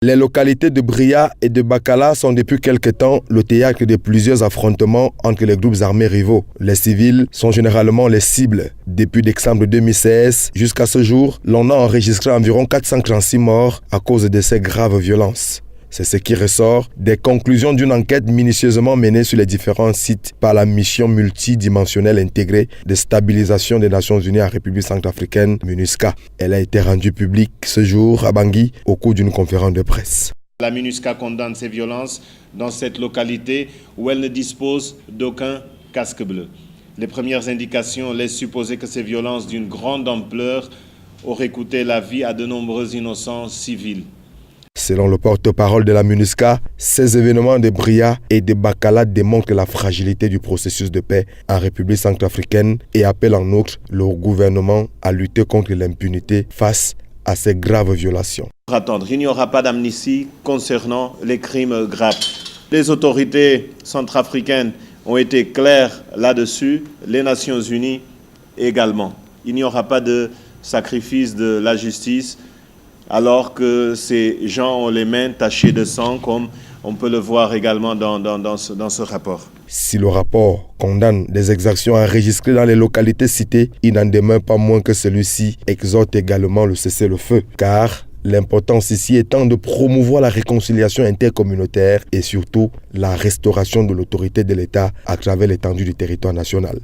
Les localités de Bria et de Bakala sont depuis quelque temps le théâtre de plusieurs affrontements entre les groupes armés rivaux. Les civils sont généralement les cibles. Depuis décembre 2016 jusqu'à ce jour, l'on a enregistré environ 436 morts à cause de ces graves violences. C'est ce qui ressort des conclusions d'une enquête minutieusement menée sur les différents sites par la mission multidimensionnelle intégrée de stabilisation des Nations Unies en République centrafricaine, MINUSCA. Elle a été rendue publique ce jour à Bangui au cours d'une conférence de presse. La MINUSCA condamne ces violences dans cette localité où elle ne dispose d'aucun casque bleu. Les premières indications laissent supposer que ces violences d'une grande ampleur auraient coûté la vie à de nombreux innocents civils. Selon le porte-parole de la MINUSCA, ces événements de Bria et de Bakala démontrent la fragilité du processus de paix en République centrafricaine et appellent en outre le gouvernement à lutter contre l'impunité face à ces graves violations. Il n'y aura pas d'amnistie concernant les crimes graves. Les autorités centrafricaines ont été claires là-dessus, les Nations Unies également. Il n'y aura pas de sacrifice de la justice alors que ces gens ont les mains tachées de sang, comme on peut le voir également dans ce rapport. Si le rapport condamne des exactions enregistrées dans les localités citées, il n'en demeure pas moins que celui-ci exhorte également le cessez-le-feu, car l'importance ici étant de promouvoir la réconciliation intercommunautaire et surtout la restauration de l'autorité de l'État à travers l'étendue du territoire national.